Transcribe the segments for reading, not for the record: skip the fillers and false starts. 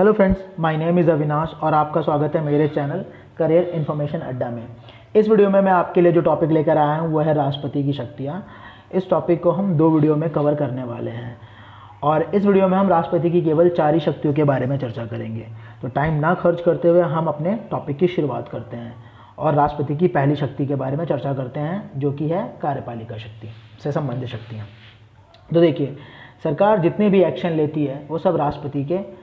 Hello friends, my name is Avinash और आपका स्वागत है मेरे चैनल करियर इन्फॉर्मेशन अड्डा में। इस वीडियो में मैं आपके लिए जो टॉपिक लेकर आया हूँ वह है राष्ट्रपति की शक्तियाँ। इस टॉपिक को हम 2 वीडियो में कवर करने वाले हैं और इस वीडियो में हम राष्ट्रपति की केवल 4 ही शक्तियों के बारे में चर्चा करेंगे। तो टाइम ना खर्च करते हुए हम अपने टॉपिक की शुरुआत करते हैं और राष्ट्रपति की पहली शक्ति के बारे में चर्चा करते हैं, जो कि है कार्यपालिका शक्ति से संबंधित शक्तियाँ। तो देखिए, सरकार जितने भी एक्शन लेती है वो सब राष्ट्रपति के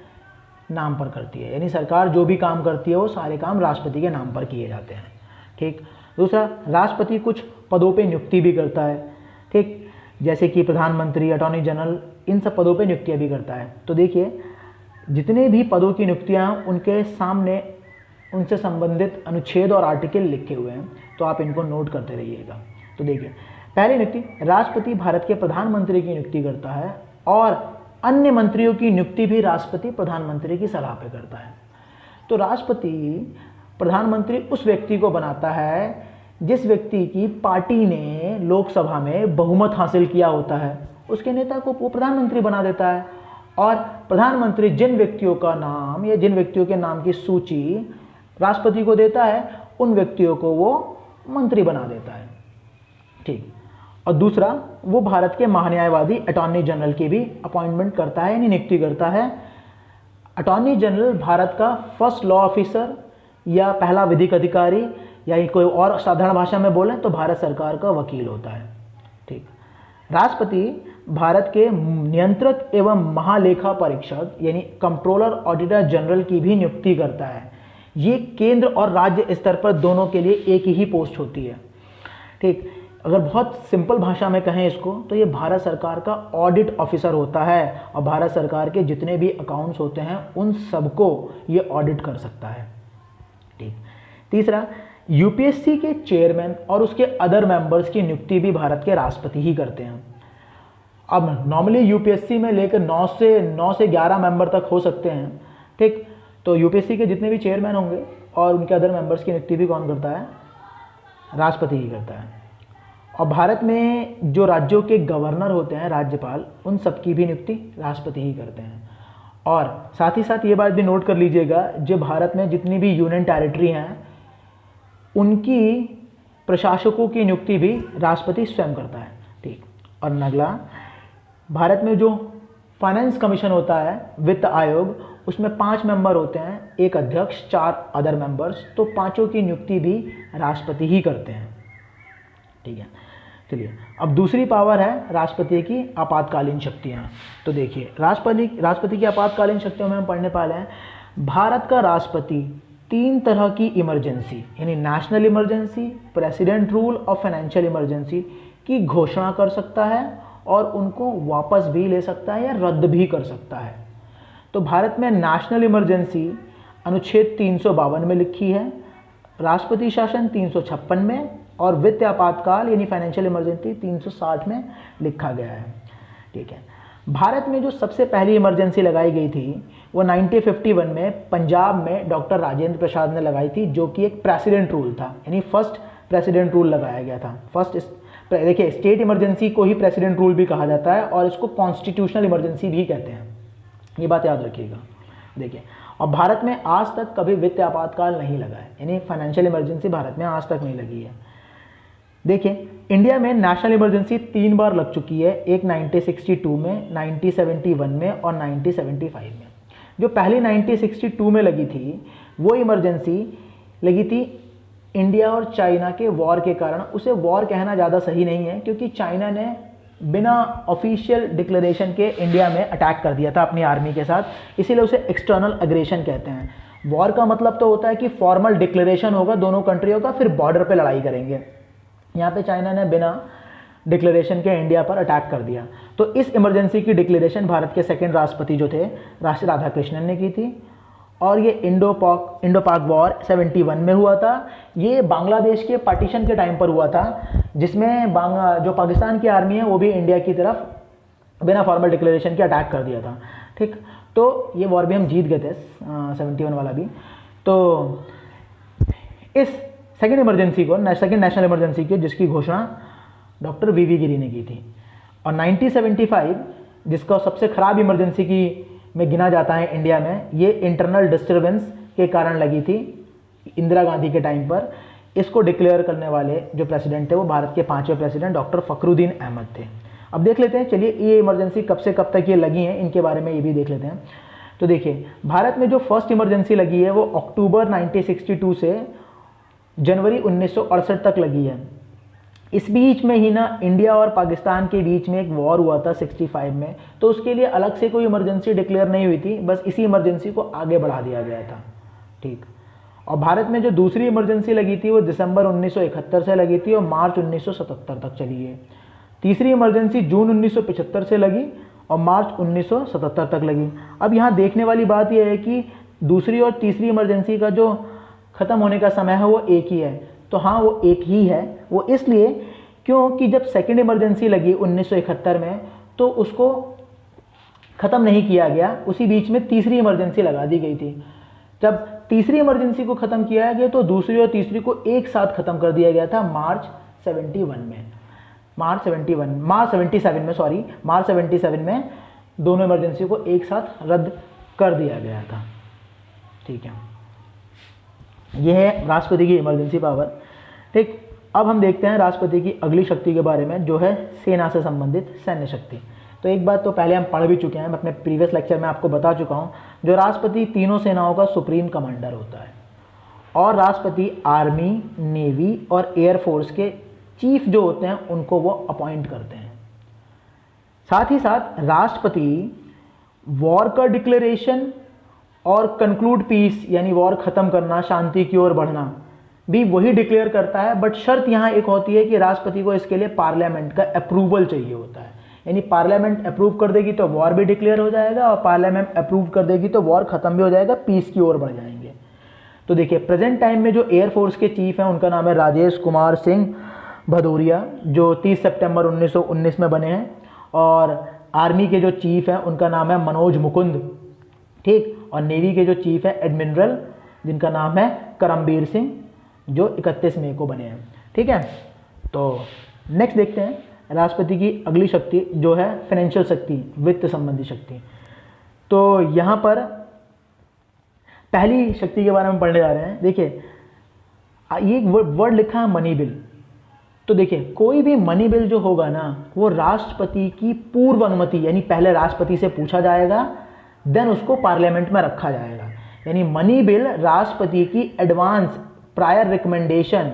नाम पर करती है, यानी सरकार जो भी काम करती है वो सारे काम राष्ट्रपति के नाम पर किए जाते हैं। ठीक। दूसरा, राष्ट्रपति कुछ पदों पे नियुक्ति भी करता है। ठीक, जैसे कि प्रधानमंत्री, अटॉर्नी जनरल, इन सब पदों पे नियुक्तियाँ भी करता है। तो देखिए, जितने भी पदों की नियुक्तियाँ उनके सामने उनसे संबंधित अनुच्छेद और आर्टिकल लिखे हुए हैं, तो आप इनको नोट करते रहिएगा। तो देखिए, पहली नियुक्ति, राष्ट्रपति भारत के प्रधानमंत्री की नियुक्ति करता है और अन्य मंत्रियों की नियुक्ति भी राष्ट्रपति प्रधानमंत्री की सलाह पे करता है। तो राष्ट्रपति प्रधानमंत्री उस व्यक्ति को बनाता है जिस व्यक्ति की पार्टी ने लोकसभा में बहुमत हासिल किया होता है, उसके नेता को वो प्रधानमंत्री बना देता है। और प्रधानमंत्री जिन व्यक्तियों का नाम या जिन व्यक्तियों के नाम की सूची राष्ट्रपति को देता है, उन व्यक्तियों को वो मंत्री बना देता है। ठीक। और दूसरा, वो भारत के महान्यायवादी अटॉर्नी जनरल की भी अपॉइंटमेंट करता है, यानी नियुक्ति करता है। अटॉर्नी जनरल भारत का फर्स्ट लॉ ऑफिसर या पहला विधिक अधिकारी, या कोई और साधारण भाषा में बोलें तो भारत सरकार का वकील होता है। ठीक। राष्ट्रपति भारत के नियंत्रक एवं महालेखा परीक्षक यानी कंट्रोलर ऑडिटर जनरल की भी नियुक्ति करता है। ये केंद्र और राज्य स्तर पर दोनों के लिए एक ही पोस्ट होती है। ठीक। अगर बहुत सिंपल भाषा में कहें इसको, तो ये भारत सरकार का ऑडिट ऑफिसर होता है और भारत सरकार के जितने भी अकाउंट्स होते हैं उन सबको ये ऑडिट कर सकता है। ठीक। तीसरा, यूपीएससी के चेयरमैन और उसके अदर मेंबर्स की नियुक्ति भी भारत के राष्ट्रपति ही करते हैं। अब नॉर्मली यूपीएससी में लेकर 9 से 11 मेंबर तक हो सकते हैं। ठीक। तो यूपीएससी के जितने भी चेयरमैन होंगे और उनके अदर मेंबर्स की नियुक्ति भी कौन करता है? राष्ट्रपति ही करता है। और भारत में जो राज्यों के गवर्नर होते हैं, राज्यपाल, उन सब की भी नियुक्ति राष्ट्रपति ही करते हैं। और साथ ही साथ ये बात भी नोट कर लीजिएगा, जो भारत में जितनी भी यूनियन टेरिटरी हैं उनकी प्रशासकों की नियुक्ति भी राष्ट्रपति स्वयं करता है। ठीक। और अगला, भारत में जो फाइनेंस कमीशन होता है, वित्त आयोग, उसमें 5 मेंबर होते हैं, 1 अध्यक्ष, 4 अदर मेंबर्स, तो 5 की नियुक्ति भी राष्ट्रपति ही करते हैं। ठीक है। चलिए, अब दूसरी पावर है राष्ट्रपति की आपातकालीन शक्तियाँ। तो देखिए, राष्ट्रपति की आपातकालीन शक्तियों में हम पढ़ने वाले हैं, भारत का राष्ट्रपति 3 तरह की इमरजेंसी यानी नेशनल इमरजेंसी, प्रेसिडेंट रूल और फाइनेंशियल इमरजेंसी की घोषणा कर सकता है और उनको वापस भी ले सकता है या रद्द भी कर सकता है। तो भारत में नेशनल इमरजेंसी अनुच्छेद 352 में लिखी है, राष्ट्रपति शासन 356 में और वित्त आपातकाल यानी फाइनेंशियल इमरजेंसी 360 में लिखा गया है। ठीक है। भारत में जो सबसे पहली इमरजेंसी लगाई गई थी वो 1951 में पंजाब में डॉक्टर राजेंद्र प्रसाद ने लगाई थी, जो कि एक प्रेसिडेंट रूल था, यानी फर्स्ट प्रेसिडेंट रूल लगाया गया था। देखिए, स्टेट इमरजेंसी को ही प्रेसिडेंट रूल भी कहा जाता है और इसको कॉन्स्टिट्यूशनल इमरजेंसी भी कहते हैं, ये बात याद रखिएगा। देखिए, और भारत में आज तक कभी वित्त आपातकाल नहीं लगा है, यानी फाइनेंशियल इमरजेंसी भारत में आज तक नहीं लगी है। देखिए, इंडिया में नेशनल इमरजेंसी 3 बार लग चुकी है, एक 1962 में, 1971 में और 1975 में। जो पहली 1962 में लगी थी वो इमरजेंसी लगी थी इंडिया और चाइना के वॉर के कारण। उसे वॉर कहना ज़्यादा सही नहीं है, क्योंकि चाइना ने बिना ऑफिशियल डिक्लेरेशन के इंडिया में अटैक कर दिया था अपनी आर्मी के साथ, इसीलिए उसे एक्सटर्नल अग्रेशन कहते हैं। वॉर का मतलब तो होता है कि फॉर्मल डिक्लेरेशन होगा दोनों कंट्रियों का, फिर बॉर्डर पे लड़ाई करेंगे। यहाँ पे चाइना ने बिना डिक्लेरेशन के इंडिया पर अटैक कर दिया। तो इस इमरजेंसी की डिक्लेरेशन भारत के 2nd राष्ट्रपति जो थे राधाकृष्णन ने की थी। और ये इंडो पाक वॉर 71 में हुआ था। ये बांग्लादेश के पार्टीशन के टाइम पर हुआ था, जिसमें जो पाकिस्तान की आर्मी है वो भी इंडिया की तरफ बिना फॉर्मल डिक्लेरेशन के अटैक कर दिया था। ठीक। तो ये वॉर भी हम जीत गए थे, 71 वाला भी। तो इस सेकेंड इमरजेंसी को, सेकेंड नेशनल इमरजेंसी की, जिसकी घोषणा डॉक्टर वी गिरी ने की थी। और 1975 जिसका सबसे खराब इमरजेंसी की में गिना जाता है इंडिया में। ये इंटरनल डिस्टर्बेंस के कारण लगी थी इंदिरा गांधी के टाइम पर। इसको डिक्लेयर करने वाले जो प्रेसिडेंट थे वो भारत के 5वें प्रेसिडेंट डॉक्टर फखरुद्दीन अहमद थे। अब देख लेते हैं, चलिए ये इमरजेंसी कब से कब तक ये लगी हैं, इनके बारे में ये भी देख लेते हैं। तो देखिए, भारत में जो फर्स्ट इमरजेंसी लगी है वो अक्टूबर 1962 से जनवरी 1968 तक लगी है। इस बीच में ही ना इंडिया और पाकिस्तान के बीच में एक वॉर हुआ था 65 में, तो उसके लिए अलग से कोई इमरजेंसी डिक्लेयर नहीं हुई थी, बस इसी इमरजेंसी को आगे बढ़ा दिया गया था। ठीक। और भारत में जो दूसरी इमरजेंसी लगी थी वो दिसंबर 1971 से लगी थी और मार्च 1977 तक चली है। तीसरी इमरजेंसी जून 1975 से लगी और मार्च 1977 तक लगी। अब यहाँ देखने वाली बात यह है कि दूसरी और तीसरी इमरजेंसी का जो ख़त्म होने का समय है वो एक ही है। तो हाँ, वो एक ही है। वो इसलिए क्योंकि जब सेकेंड इमरजेंसी लगी 1971 में तो उसको ख़त्म नहीं किया गया, उसी बीच में तीसरी इमरजेंसी लगा दी गई थी। जब तीसरी इमरजेंसी को ख़त्म किया गया तो दूसरी और तीसरी को एक साथ ख़त्म कर दिया गया था मार्च 77 में दोनों इमरजेंसी को एक साथ रद्द कर दिया गया था। ठीक है, यह है राष्ट्रपति की इमरजेंसी पावर। ठीक, अब हम देखते हैं राष्ट्रपति की अगली शक्ति के बारे में, जो है सेना से संबंधित सैन्य शक्ति। तो एक बात तो पहले हम पढ़ भी चुके हैं, मैं अपने प्रीवियस लेक्चर में आपको बता चुका हूं, जो राष्ट्रपति तीनों सेनाओं का सुप्रीम कमांडर होता है और राष्ट्रपति आर्मी, नेवी और एयरफोर्स के चीफ जो होते हैं उनको वो अपॉइंट करते हैं। साथ ही साथ राष्ट्रपति वॉर का डिक्लेरेशन और कंक्लूड पीस यानी वॉर खत्म करना, शांति की ओर बढ़ना भी वही डिक्लेयर करता है। बट शर्त यहाँ एक होती है कि राष्ट्रपति को इसके लिए पार्लियामेंट का अप्रूवल चाहिए होता है, यानी पार्लियामेंट अप्रूव कर देगी तो वॉर भी डिक्लेयर हो जाएगा और पार्लियामेंट अप्रूव कर देगी तो वॉर खत्म भी हो जाएगा, पीस की ओर बढ़ जाएंगे। तो देखिए, प्रेजेंट टाइम में जो एयरफोर्स के चीफ हैं उनका नाम है राजेश कुमार सिंह भदौरिया, जो 30 सितंबर 1919 में बने हैं। और आर्मी के जो चीफ हैं उनका नाम है मनोज मुकुंद। ठीक, और नेवी के जो चीफ है एडमिरल, जिनका नाम है करमबीर सिंह, जो 31 मई को बने हैं। ठीक है, तो नेक्स्ट देखते हैं राष्ट्रपति की अगली शक्ति जो है फाइनेंशियल शक्ति, वित्त संबंधी शक्ति। तो यहाँ पर पहली शक्ति के बारे में पढ़ने जा रहे हैं। देखिए, ये वर्ड लिखा है मनी बिल। तो देखिए, कोई भी मनी बिल जो होगा ना वो राष्ट्रपति की पूर्व अनुमति, यानी पहले राष्ट्रपति से पूछा जाएगा, देन उसको पार्लियामेंट में रखा जाएगा। यानी मनी बिल राष्ट्रपति की एडवांस प्रायर रिकमेंडेशन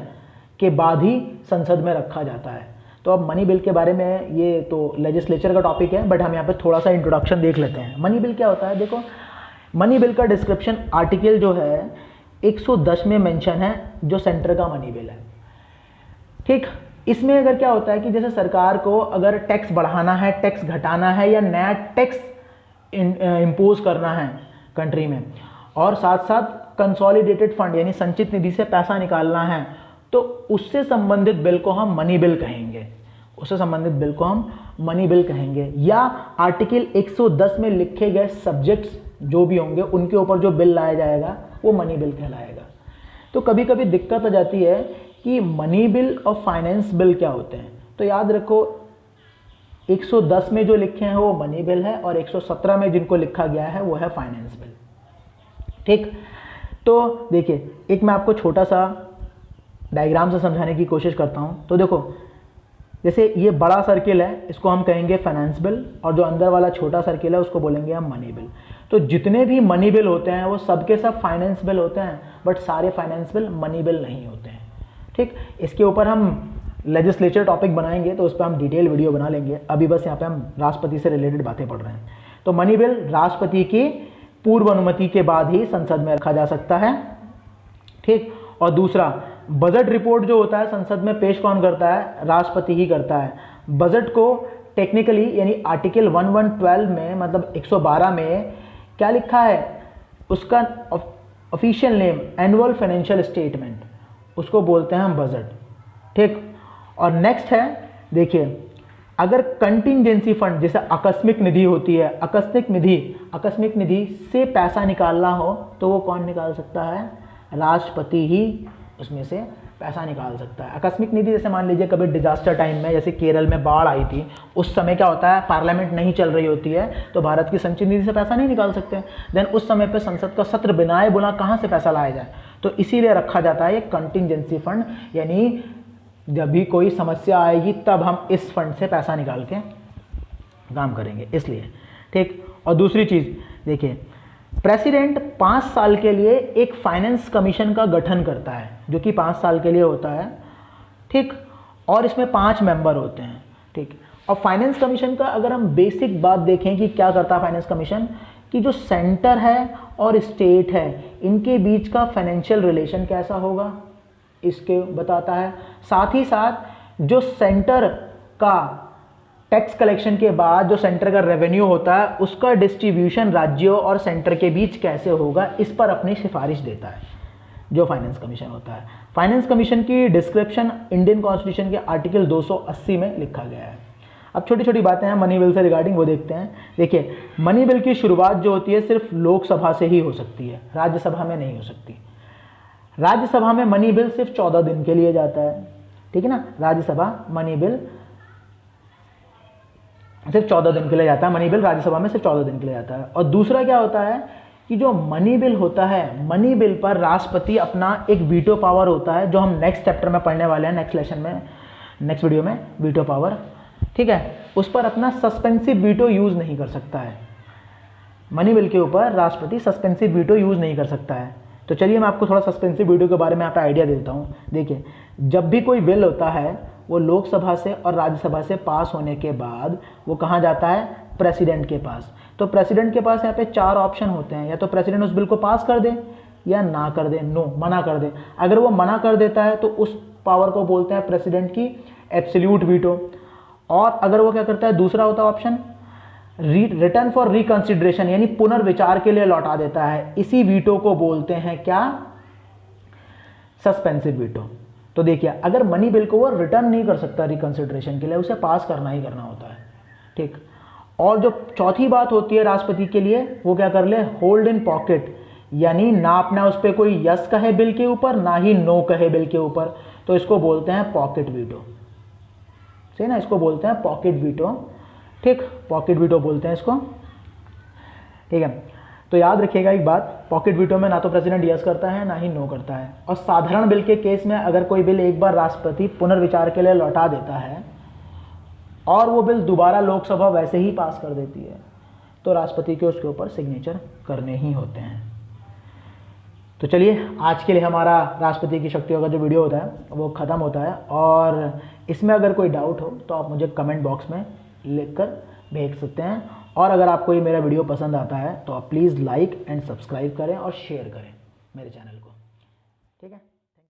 के बाद ही संसद में रखा जाता है। तो अब मनी बिल के बारे में, ये तो लेजिस्लेचर का टॉपिक है, बट हम यहाँ पे थोड़ा सा इंट्रोडक्शन देख लेते हैं। मनी बिल क्या होता है? देखो, मनी बिल का डिस्क्रिप्शन आर्टिकल जो है 110 में मेंशन है, जो सेंटर का मनी बिल है। ठीक, इसमें अगर क्या होता है कि जैसे सरकार को अगर टैक्स बढ़ाना है, टैक्स घटाना है या नया टैक्स इम्पोज करना है कंट्री में, और साथ साथ कंसोलिडेटेड फंड यानी संचित निधि से पैसा निकालना है, तो उससे संबंधित बिल को हम मनी बिल कहेंगे। उससे संबंधित बिल को हम मनी बिल कहेंगे। या आर्टिकल 110 में लिखे गए सब्जेक्ट्स जो भी होंगे उनके ऊपर जो बिल लाया जाएगा वो मनी बिल कहलाएगा। तो कभी कभी दिक्कत आ जाती है कि मनी बिल और फाइनेंस बिल क्या होते हैं। तो याद रखो, 110 में जो लिखे हैं वो मनी बिल है और 117 में जिनको लिखा गया है वो है फाइनेंस बिल। ठीक, तो देखिए, एक मैं आपको छोटा सा डायग्राम से समझाने की कोशिश करता हूँ। तो देखो, जैसे ये बड़ा सर्किल है, इसको हम कहेंगे फाइनेंस बिल, और जो अंदर वाला छोटा सर्किल है उसको बोलेंगे हम मनी बिल। तो जितने भी मनी बिल होते हैं वो सबके सब फाइनेंस बिल होते हैं, बट सारे फाइनेंस बिल मनी बिल नहीं होते हैं। ठीक, इसके ऊपर हम लेजिस्लेचर टॉपिक बनाएंगे तो उस पर हम डिटेल वीडियो बना लेंगे। अभी बस यहाँ पे हम राष्ट्रपति से रिलेटेड बातें पढ़ रहे हैं। तो मनी बिल राष्ट्रपति की पूर्व अनुमति के बाद ही संसद में रखा जा सकता है। ठीक, और दूसरा, बजट रिपोर्ट जो होता है संसद में पेश कौन करता है? राष्ट्रपति ही करता है। बजट को टेक्निकली यानी आर्टिकल 1112 में, मतलब 112 में क्या लिखा है? उसका official name annual financial statement, उसको बोलते हैं हम बजट। ठीक, और नेक्स्ट है, देखिए, अगर कंटिंजेंसी फंड जैसे आकस्मिक निधि होती है, आकस्मिक निधि से पैसा निकालना हो तो वो कौन निकाल सकता है? राष्ट्रपति ही उसमें से पैसा निकाल सकता है। आकस्मिक निधि जैसे मान लीजिए कभी डिजास्टर टाइम में, जैसे केरल में बाढ़ आई थी, उस समय क्या होता है, पार्लियामेंट नहीं चल रही होती है तो भारत की संचित निधि से पैसा नहीं निकाल सकते। देन उस समय पे संसद का सत्र बिनाए बुना कहाँ से पैसा लाया जाए, तो इसीलिए रखा जाता है ये कंटिजेंसी फंड, यानी जब भी कोई समस्या आएगी तब हम इस फंड से पैसा निकाल के काम करेंगे, इसलिए। ठीक। और दूसरी चीज़ देखिए, प्रेसिडेंट 5 साल के लिए एक फाइनेंस कमीशन का गठन करता है, जो कि 5 साल के लिए होता है। ठीक। और इसमें 5 मेंबर होते हैं। ठीक। और फाइनेंस कमीशन का अगर हम बेसिक बात देखें कि क्या करता है फाइनेंस कमीशन, कि जो सेंटर है और स्टेट है इनके बीच का फाइनेंशियल रिलेशन कैसा होगा इसके बताता है। साथ ही साथ जो सेंटर का टैक्स कलेक्शन के बाद जो सेंटर का रेवेन्यू होता है उसका डिस्ट्रीब्यूशन राज्यों और सेंटर के बीच कैसे होगा, इस पर अपनी सिफारिश देता है जो फाइनेंस कमीशन होता है। फाइनेंस कमीशन की डिस्क्रिप्शन इंडियन कॉन्स्टिट्यूशन के आर्टिकल 280 में लिखा गया है। अब छोटी छोटी बातें हैं मनी बिल से रिगार्डिंग, वो देखते हैं। देखिए, मनी बिल की शुरुआत जो होती है सिर्फ लोकसभा से ही हो सकती है, राज्यसभा में नहीं हो सकती। राज्यसभा में मनी बिल सिर्फ 14 दिन के लिए जाता है। ठीक है ना, राज्यसभा मनी बिल सिर्फ 14 दिन के लिए जाता है, मनी बिल राज्यसभा में सिर्फ 14 दिन के लिए जाता है। और दूसरा क्या होता है कि जो मनी बिल होता है, मनी बिल पर राष्ट्रपति अपना एक वीटो पावर होता है, जो हम नेक्स्ट चैप्टर में पढ़ने वाले हैं, नेक्स्ट लेसन में, नेक्स्ट वीडियो में, वीटो पावर। ठीक है, उस पर अपना सस्पेंसिव वीटो यूज़ नहीं कर सकता है। मनी बिल के ऊपर राष्ट्रपति सस्पेंसिव वीटो यूज़ नहीं कर सकता है। तो चलिए मैं आपको थोड़ा सस्पेंसिव वीटो के बारे में यहाँ पे आइडिया देता हूँ। देखिए, जब भी कोई बिल होता है वो लोकसभा से और राज्यसभा से पास होने के बाद वो कहाँ जाता है, प्रेसिडेंट के पास। तो प्रेसिडेंट के पास यहाँ पे 4 ऑप्शन होते हैं, या तो प्रेसिडेंट उस बिल को पास कर दे या ना कर दे, नो, मना कर दे। अगर वो मना कर देता है तो उस पावर को बोलते हैं प्रेसिडेंट की एब्सोल्यूट वीटो। और अगर वो क्या करता है, दूसरा होता है ऑप्शन रिटर्न फॉर रिकंसिडरेशन, यानी पुनर्विचार के लिए लौटा देता है, इसी वीटो को बोलते हैं क्या, सस्पेंसिव वीटो। तो देखिए, अगर मनी बिल को वो रिटर्न नहीं कर सकता रिकंसिडरेशन के लिए, उसे पास करना ही करना होता है। ठीक। और जो चौथी बात होती है राष्ट्रपति के लिए, वो क्या कर ले, होल्ड इन पॉकेट, यानी ना अपना उस पर कोई यस कहे बिल के ऊपर, ना ही नो कहे बिल के ऊपर, तो इसको बोलते हैं पॉकेट वीटो। सही ना, इसको बोलते हैं पॉकेट वीटो। ठीक, पॉकेट वीटो बोलते हैं इसको। ठीक है, तो याद रखिएगा एक बात, पॉकेट वीटो में ना तो प्रेसिडेंट यस करता है ना ही नो करता है। और साधारण बिल के केस में अगर कोई बिल एक बार राष्ट्रपति पुनर्विचार के लिए लौटा देता है और वो बिल दोबारा लोकसभा वैसे ही पास कर देती है, तो राष्ट्रपति के उसके ऊपर सिग्नेचर करने ही होते हैं। तो चलिए, आज के लिए हमारा राष्ट्रपति की शक्तियों का जो वीडियो होता है वो ख़त्म होता है। और इसमें अगर कोई डाउट हो तो आप मुझे कमेंट बॉक्स में लिखकर भेज सकते हैं। और अगर आपको ये मेरा वीडियो पसंद आता है तो आप प्लीज़ लाइक एंड सब्सक्राइब करें और शेयर करें मेरे चैनल को। ठीक है।